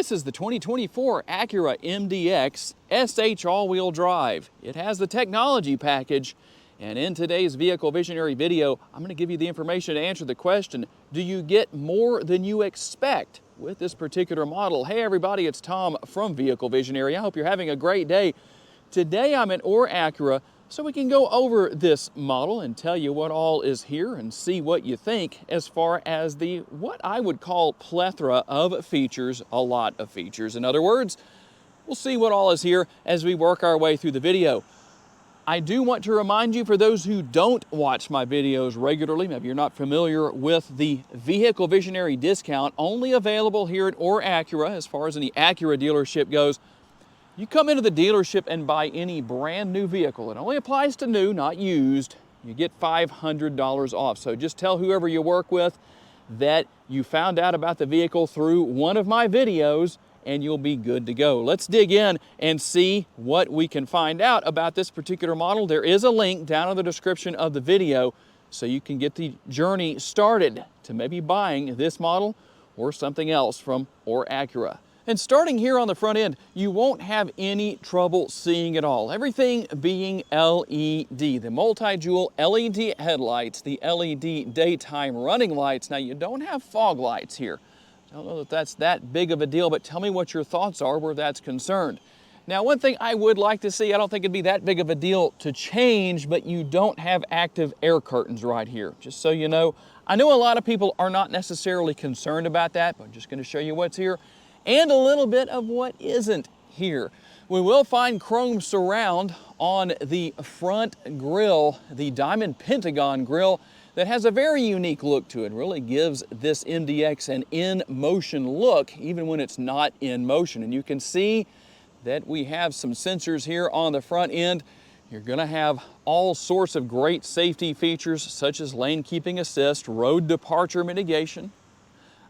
This is the 2024 Acura MDX SH all-wheel drive. It has the technology package, and in today's Vehicle Visionary video, I'm going to give you the information to answer the question, do you get more than you expect with this particular model? Hey everybody, it's Tom from Vehicle Visionary. I hope you're having a great day. Today I'm at Orr Acura, so we can go over this model and tell you what all is here and see what you think as far as the, what I would call, plethora of features, a lot of features. In other words, we'll see what all is here as we work our way through the video. I do want to remind you, for those who don't watch my videos regularly, maybe you're not familiar with the Vehicle Visionary discount, only available here at Orr Acura as far as any Acura dealership goes. You come into the dealership and buy any brand new vehicle. It only applies to new, not used. You get $500 off. So just tell whoever you work with that you found out about the vehicle through one of my videos and you'll be good to go. Let's dig in and see what we can find out about this particular model. There is a link down in the description of the video so you can get the journey started to maybe buying this model or something else from Orr Acura. And starting here on the front end, you won't have any trouble seeing it all. Everything being LED, the multi-jewel LED headlights, the LED daytime running lights. Now you don't have fog lights here. I don't know if that's that big of a deal, but tell me what your thoughts are where that's concerned. Now, one thing I would like to see, I don't think it'd be that big of a deal to change, but you don't have active air curtains right here, just so you know. I know a lot of people are not necessarily concerned about that, but I'm just gonna show you what's here and a little bit of what isn't here. We will find chrome surround on the front grille, the diamond pentagon grille, that has a very unique look to it. Really gives this MDX an in-motion look, even when it's not in motion. And you can see that we have some sensors here on the front end. You're gonna have all sorts of great safety features, such as lane keeping assist, road departure mitigation,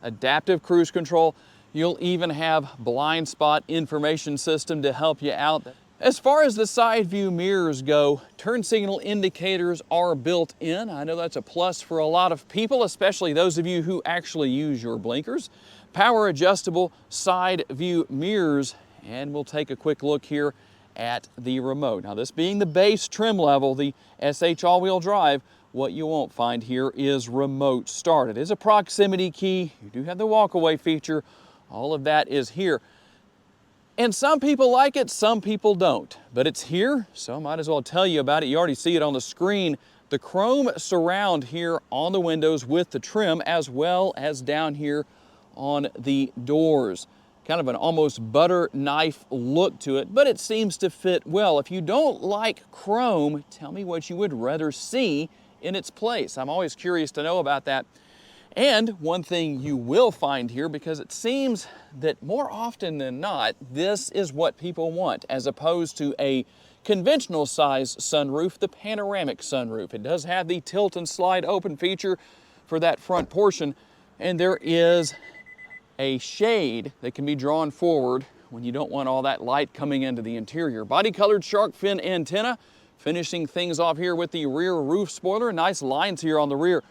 adaptive cruise control. You'll even have blind spot information system to help you out. As far as the side view mirrors go, turn signal indicators are built in. I know that's a plus for a lot of people, especially those of you who actually use your blinkers. Power adjustable side view mirrors, and we'll take a quick look here at the remote. Now, this being the base trim level, the SH all-wheel drive, what you won't find here is remote start. It is a proximity key. You do have the walk-away feature. All of that is here. And some people like it, some people don't. But it's here, so I might as well tell you about it. You already see it on the screen. The chrome surround here on the windows with the trim, as well as down here on the doors. Kind of an almost butter knife look to it, but it seems to fit well. If you don't like chrome, tell me what you would rather see in its place. I'm always curious to know about that. And one thing you will find here, because it seems that more often than not, this is what people want, as opposed to a conventional size sunroof, the panoramic sunroof. It does have the tilt and slide open feature for that front portion, and there is a shade that can be drawn forward when you don't want all that light coming into the interior. Body-colored shark fin antenna, finishing things off here with the rear roof spoiler. Nice lines here on the rear.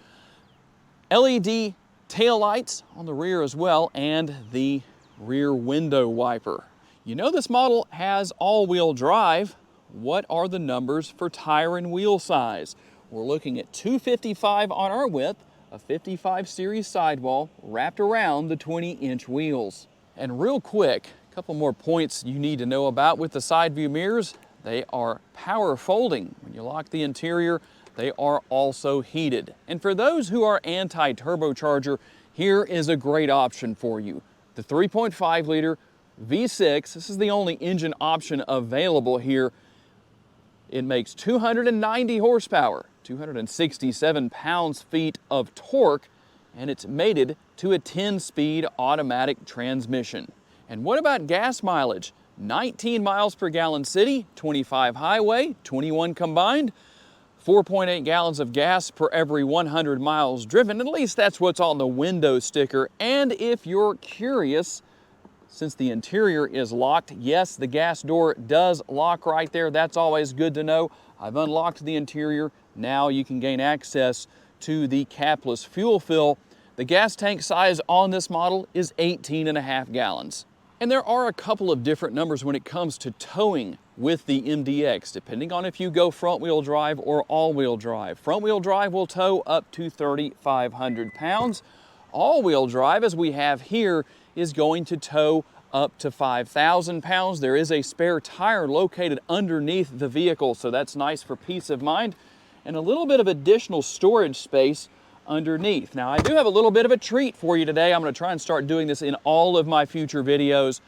LED taillights on the rear as well, and the rear window wiper. You know this model has all-wheel drive. What are the numbers for tire and wheel size? We're looking at 255 on our width, a 55 series sidewall wrapped around the 20-inch wheels. And real quick, a couple more points you need to know about with the side view mirrors. They are power folding. When you lock the interior, they are also heated. And for those who are anti-turbocharger, here is a great option for you. The 3.5 liter V6, this is the only engine option available here. It makes 290 horsepower, 267 pounds-feet of torque, and it's mated to a 10-speed automatic transmission. And what about gas mileage? 19 miles per gallon city, 25 highway, 21 combined. 4.8 gallons of gas per every 100 miles driven. At least that's what's on the window sticker. And if you're curious, since the interior is locked, yes, the gas door does lock right there. That's always good to know. I've unlocked the interior. Now you can gain access to the capless fuel fill. The gas tank size on this model is 18.5 gallons. And there are a couple of different numbers when it comes to towing with the MDX, depending on if you go front-wheel drive or all-wheel drive. Front-wheel drive will tow up to 3,500 pounds. All-wheel drive, as we have here, is going to tow up to 5,000 pounds. There is a spare tire located underneath the vehicle, so that's nice for peace of mind, and a little bit of additional storage space underneath. Now, I do have a little bit of a treat for you today. I'm going to try and start doing this in all of my future videos.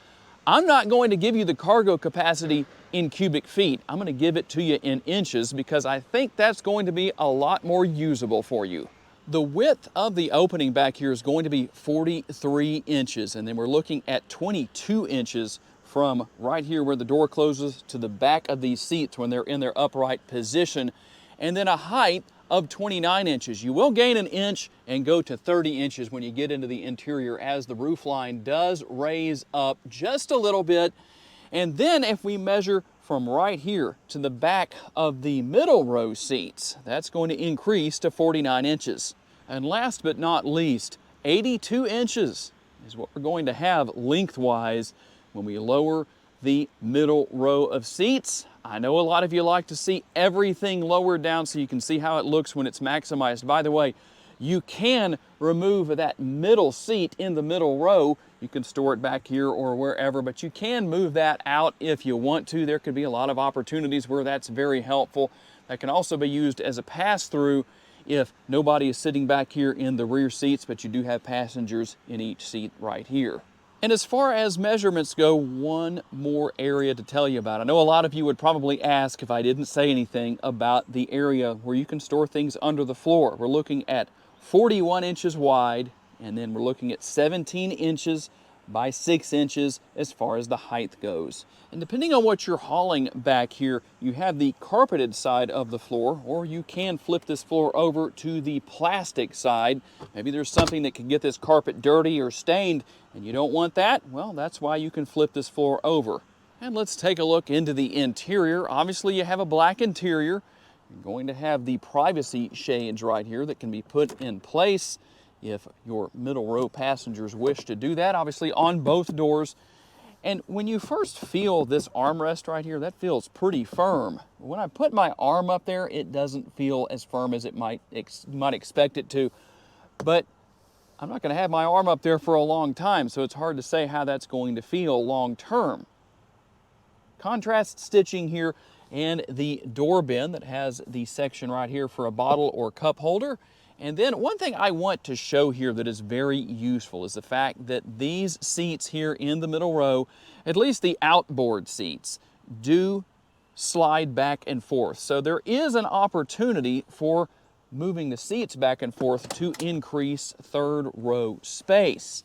I'm not going to give you the cargo capacity in cubic feet. I'm going to give it to you in inches because I think that's going to be a lot more usable for you. The width of the opening back here is going to be 43 inches, and then we're looking at 22 inches from right here where the door closes to the back of these seats when they're in their upright position, and then a height of 29 inches. You will gain an inch and go to 30 inches when you get into the interior, as the roof line does raise up just a little bit. And then if we measure from right here to the back of the middle row seats, that's going to increase to 49 inches. And last but not least, 82 inches is what we're going to have lengthwise when we lower the middle row of seats. I know a lot of you like to see everything lowered down so you can see how it looks when it's maximized. By the way, you can remove that middle seat in the middle row. You can store it back here or wherever, but you can move that out if you want to. There could be a lot of opportunities where that's very helpful. That can also be used as a pass-through if nobody is sitting back here in the rear seats, but you do have passengers in each seat right here. And as far as measurements go, one more area to tell you about. I know a lot of you would probably ask if I didn't say anything about the area where you can store things under the floor. We're looking at 41 inches wide, and then we're looking at 17 inches by 6 inches as far as the height goes. And depending on what you're hauling back here, you have the carpeted side of the floor, or you can flip this floor over to the plastic side. Maybe there's something that can get this carpet dirty or stained, and you don't want that. Well, that's why you can flip this floor over. And let's take a look into the interior. Obviously, you have a black interior. You're going to have the privacy shades right here that can be put in place if your middle row passengers wish to do that, obviously on both doors. And when you first feel this armrest right here, that feels pretty firm. When I put my arm up there, it doesn't feel as firm as it might expect it to. But I'm not going to have my arm up there for a long time, so it's hard to say how that's going to feel long term. Contrast stitching here and the door bin that has the section right here for a bottle or cup holder. And then one thing I want to show here that is very useful is the fact that these seats here in the middle row, at least the outboard seats, do slide back and forth. So there is an opportunity for moving the seats back and forth to increase third row space.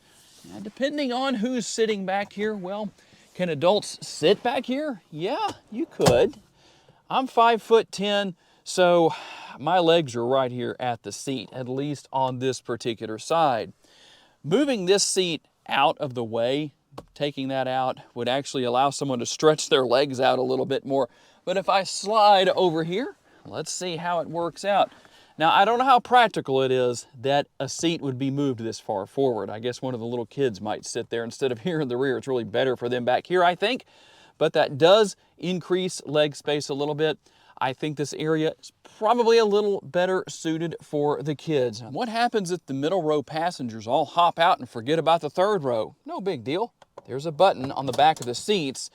Now, depending on who's sitting back here, well, can adults sit back here? Yeah, you could. I'm 5'10", so my legs are right here at the seat, at least on this particular side. Moving this seat out of the way, taking that out, would actually allow someone to stretch their legs out a little bit more. But if I slide over here, let's see how it works out. Now, I don't know how practical it is that a seat would be moved this far forward. I guess one of the little kids might sit there instead of here in the rear. It's really better for them back here, I think. But that does increase leg space a little bit. I think this area is probably a little better suited for the kids. What happens if the middle row passengers all hop out and forget about the third row? No big deal. There's a button on the back of the seats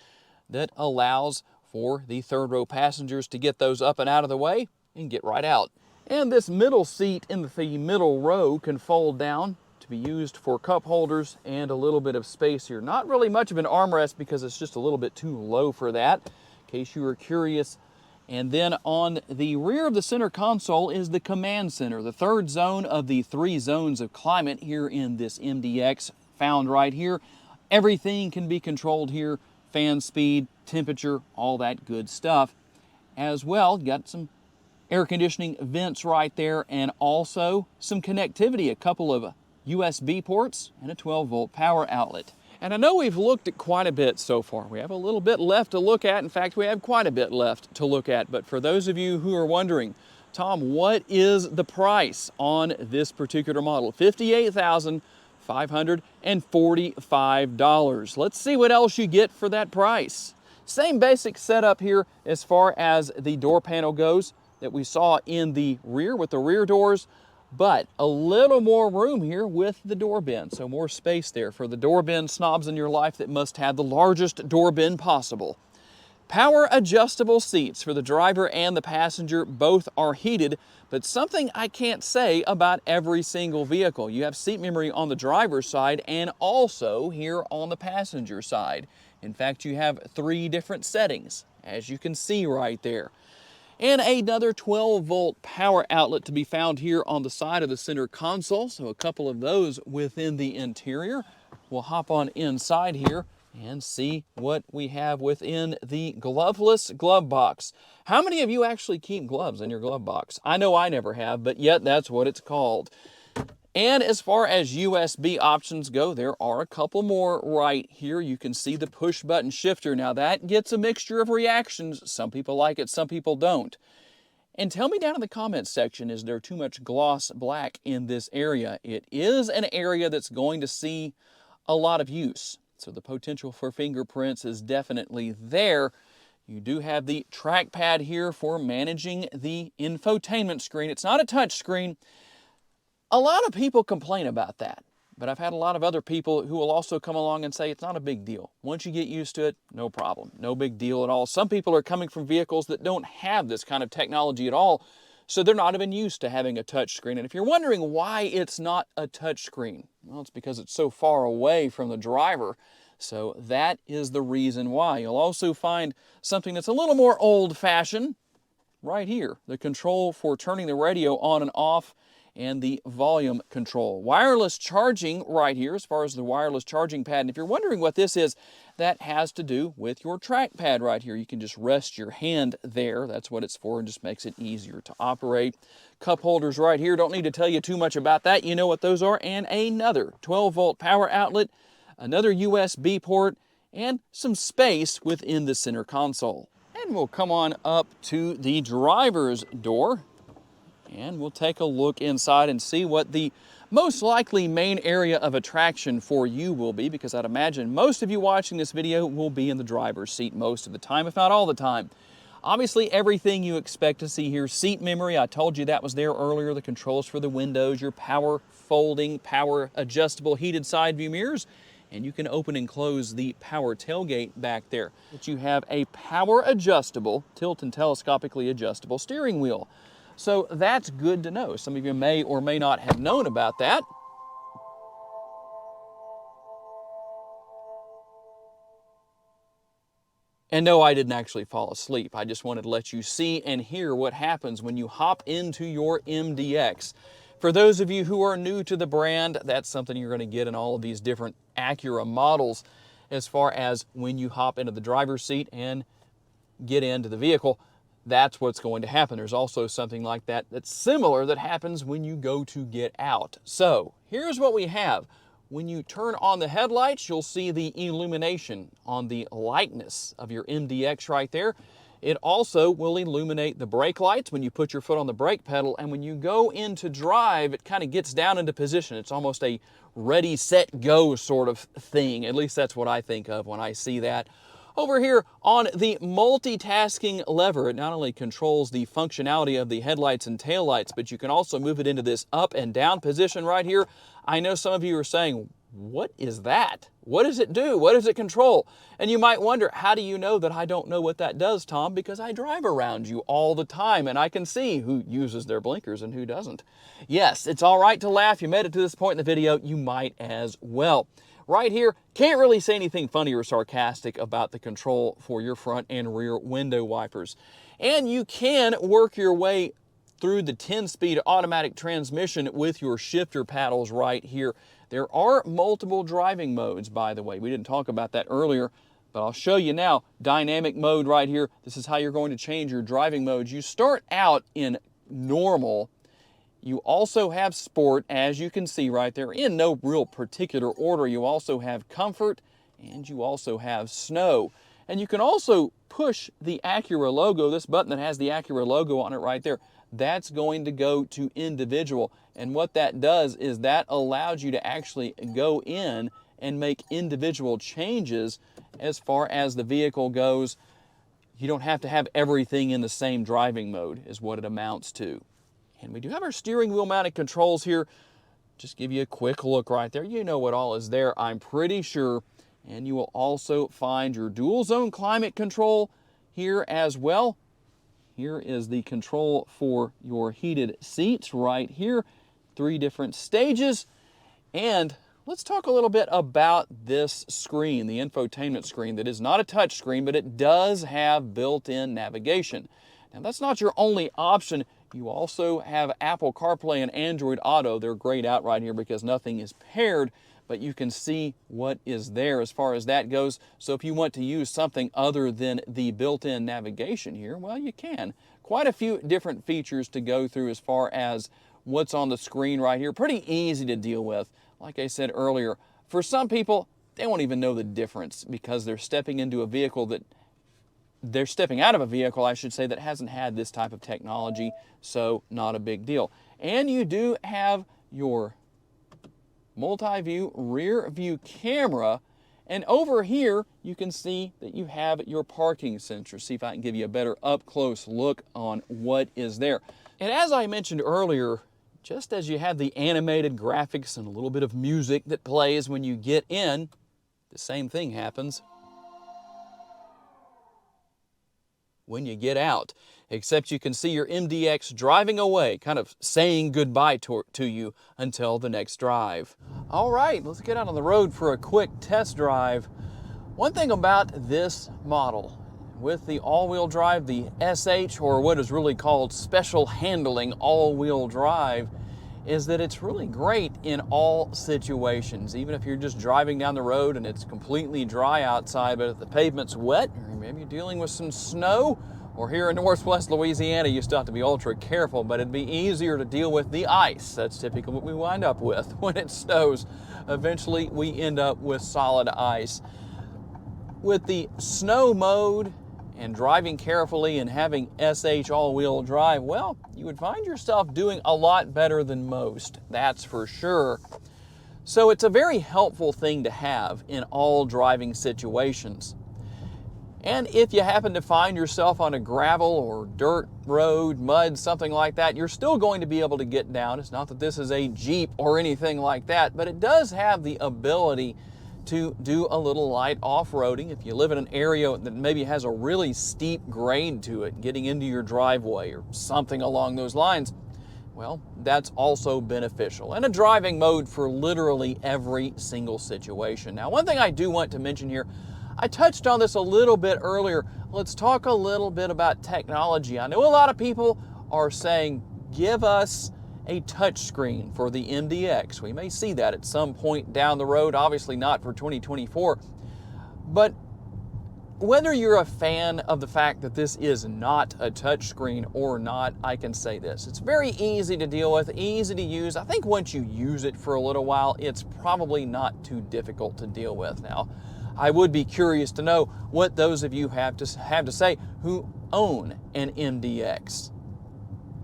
that allows for the third row passengers to get those up and out of the way and get right out. And this middle seat in the middle row can fold down to be used for cup holders and a little bit of space here. Not really much of an armrest because it's just a little bit too low for that, in case you were curious. And then on the rear of the center console is the command center, the third zone of the 3 zones of climate here in this MDX, found right here. Everything can be controlled here, fan speed, temperature, all that good stuff. As well, got some air conditioning vents right there, and also some connectivity, a couple of USB ports and a 12-volt power outlet. And I know we've looked at quite a bit so far. We have a little bit left to look at. In fact, we have quite a bit left to look at. But for those of you who are wondering, Tom, what is the price on this particular model? $58,500. $545. Let's see what else you get for that price. Same basic setup here as far as the door panel goes that we saw in the rear with the rear doors, but a little more room here with the door bin, so more space there for the door bin snobs in your life that must have the largest door bin possible. Power adjustable seats for the driver and the passenger, both are heated, but something I can't say about every single vehicle. You have seat memory on the driver's side and also here on the passenger side. In fact, you have 3 different settings, as you can see right there. And another 12-volt power outlet to be found here on the side of the center console, so a couple of those within the interior. We'll hop on inside here and see what we have within the gloveless glove box. How many of you actually keep gloves in your glove box? I know I never have, but yet that's what it's called. And as far as USB options go, there are a couple more right here. You can see the push button shifter. Now that gets a mixture of reactions. Some people like it, some people don't. And tell me down in the comments section, is there too much gloss black in this area? It is an area that's going to see a lot of use. So the potential for fingerprints is definitely there. You do have the trackpad here for managing the infotainment screen. It's not a touch screen. A lot of people complain about that, but I've had a lot of other people who will also come along and say it's not a big deal. Once you get used to it, no problem, no big deal at all. Some people are coming from vehicles that don't have this kind of technology at all, so they're not even used to having a touch screen. And if you're wondering why it's not a touch screen, well, it's because it's so far away from the driver. So that is the reason why. You'll also find something that's a little more old-fashioned right here, the control for turning the radio on and off and the volume control. Wireless charging right here as far as the wireless charging pad. And if you're wondering what this is, that has to do with your trackpad right here. You can just rest your hand there. That's what it's for, and just makes it easier to operate. Cup holders right here. Don't need to tell you too much about that. You know what those are. And another 12-volt power outlet, another USB port, and some space within the center console. And we'll come on up to the driver's door, and we'll take a look inside and see what the most likely main area of attraction for you will be, because I'd imagine most of you watching this video will be in the driver's seat most of the time, if not all the time. Obviously, everything you expect to see here. Seat memory, I told you that was there earlier. The controls for the windows, your power folding, power adjustable heated side view mirrors, and you can open and close the power tailgate back there. But you have a power adjustable, tilt and telescopically adjustable steering wheel. So that's good to know. Some of you may or may not have known about that. And no, I didn't actually fall asleep. I just wanted to let you see and hear what happens when you hop into your MDX. For those of you who are new to the brand, that's something you're going to get in all of these different Acura models as far as when you hop into the driver's seat and get into the vehicle. That's what's going to happen. There's also something like that that's similar that happens when you go to get out. So here's what we have. When you turn on the headlights, you'll see the illumination on the lightness of your MDX right there. It also will illuminate the brake lights when you put your foot on the brake pedal, and when you go into drive, it kind of gets down into position. It's almost a ready, set, go sort of thing. At least that's what I think of when I see that. Over here on the multitasking lever, it not only controls the functionality of the headlights and taillights, but you can also move it into this up and down position right here. I know some of you are saying, what is that? What does it do? What does it control? And you might wonder, how do you know that I don't know what that does, Tom? Because I drive around you all the time and I can see who uses their blinkers and who doesn't. Yes, it's all right to laugh. You made it to this point in the video, you might as well. Right here, can't really say anything funny or sarcastic about the control for your front and rear window wipers. And you can work your way through the 10-speed automatic transmission with your shifter paddles right here. There are multiple driving modes, by the way. We didn't talk about that earlier, but I'll show you now. Dynamic mode right here. This is how you're going to change your driving modes. You start out in normal. You also have sport, as you can see right there, in no real particular order. You also have comfort, and you also have snow. And you can also push the Acura logo, this button that has the Acura logo on it right there. That's going to go to individual. And what that does is that allows you to actually go in and make individual changes as far as the vehicle goes. You don't have to have everything in the same driving mode is what it amounts to. And we do have our steering wheel mounted controls here. Just give you a quick look right there. You know what all is there, I'm pretty sure. And you will also find your dual zone climate control here as well. Here is the control for your heated seats right here. 3 different stages. And let's talk a little bit about this screen, the infotainment screen that is not a touch screen, but it does have built-in navigation. Now that's not your only option. You also have Apple CarPlay and Android Auto. They're grayed out right here because nothing is paired, but you can see what is there as far as that goes. So if you want to use something other than the built-in navigation here, well, you can. Quite a few different features to go through as far as what's on the screen right here. Pretty easy to deal with. Like I said earlier, for some people, they won't even know the difference because they're stepping into a vehicle that they're stepping out of a vehicle, I should say, that hasn't had this type of technology, so not a big deal. And you do have your multi-view rear view camera, and over here you can see that you have your parking sensor. See if I can give you a better up-close look on what is there. And as I mentioned earlier, just as you have the animated graphics and a little bit of music that plays when you get in, the same thing happens when you get out, except you can see your MDX driving away, kind of saying goodbye to you until the next drive. All right, let's get out on the road for a quick test drive. One thing about this model with the all-wheel drive, the SH, or what is really called special handling all-wheel drive, is that it's really great in all situations. Even if you're just driving down the road and it's completely dry outside, but if the pavement's wet, or maybe you're dealing with some snow, or here in northwest Louisiana, you still have to be ultra careful, but it'd be easier to deal with the ice. That's typically what we wind up with when it snows. Eventually, we end up with solid ice. With the snow mode and driving carefully and having SH all-wheel drive, well, you would find yourself doing a lot better than most, that's for sure. So it's a very helpful thing to have in all driving situations. And if you happen to find yourself on a gravel or dirt road, mud, something like that, you're still going to be able to get down. It's not that this is a Jeep or anything like that, but it does have the ability to do a little light off-roading. If you live in an area that maybe has a really steep grade to it, getting into your driveway or something along those lines, well, that's also beneficial. And a driving mode for literally every single situation. Now, one thing I do want to mention here, I touched on this a little bit earlier. Let's talk a little bit about technology. I know a lot of people are saying, give us a touchscreen for the MDX. We may see that at some point down the road, obviously not for 2024. But whether you're a fan of the fact that this is not a touchscreen or not, I can say this. It's very easy to deal with, easy to use. I think once you use it for a little while, it's probably not too difficult to deal with. Now, I would be curious to know what those of you have to say who own an MDX.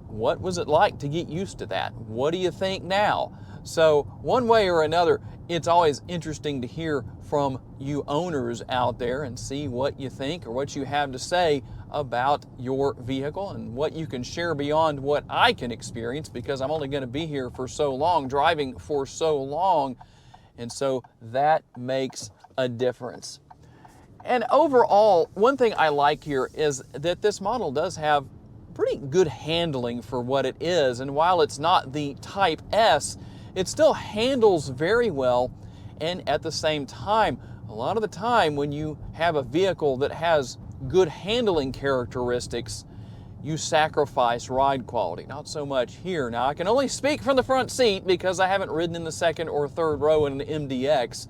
What was it like to get used to that? What do you think now? So one way or another, it's always interesting to hear from you owners out there and see what you think or what you have to say about your vehicle and what you can share beyond what I can experience, because I'm only going to be here for so long, driving for so long, and so that makes a difference. And overall, one thing I like here is that this model does have pretty good handling for what it is, and while it's not the Type S, it still handles very well. And at the same time, a lot of the time when you have a vehicle that has good handling characteristics, you sacrifice ride quality. Not so much here. Now, I can only speak from the front seat because I haven't ridden in the second or third row in an MDX.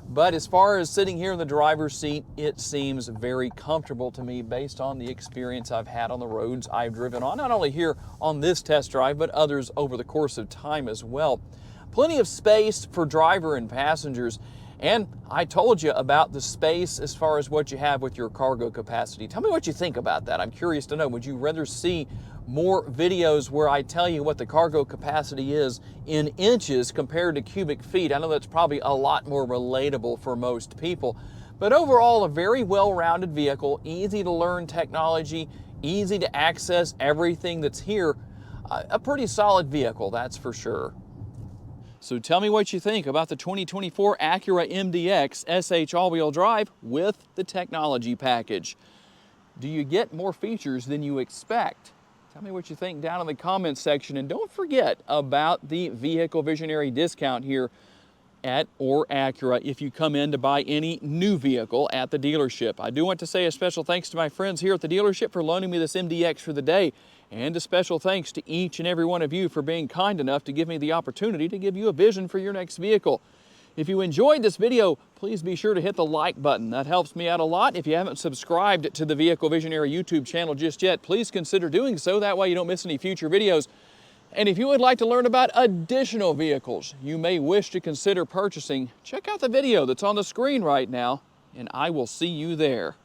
But as far as sitting here in the driver's seat, it seems very comfortable to me based on the experience I've had on the roads I've driven on, not only here on this test drive, but others over the course of time as well. Plenty of space for driver and passengers. And I told you about the space as far as what you have with your cargo capacity. Tell me what you think about that. I'm curious to know. Would you rather see more videos where I tell you what the cargo capacity is in inches compared to cubic feet. I know that's probably a lot more relatable for most people. But overall, a very well-rounded vehicle, easy to learn technology, easy to access everything that's here. A pretty solid vehicle, that's for sure. So tell me what you think about the 2024 Acura MDX SH all-wheel drive with the technology package. Do you get more features than you expect? Tell me what you think down in the comments section, and don't forget about the Vehicle Visionary discount here at Orr Acura if you come in to buy any new vehicle at the dealership. I do want to say a special thanks to my friends here at the dealership for loaning me this MDX for the day, and a special thanks to each and every one of you for being kind enough to give me the opportunity to give you a vision for your next vehicle. If you enjoyed this video, please be sure to hit the like button. That helps me out a lot. If you haven't subscribed to the Vehicle Visionary YouTube channel just yet, please consider doing so. That way you don't miss any future videos. And if you would like to learn about additional vehicles you may wish to consider purchasing, check out the video that's on the screen right now, and I will see you there.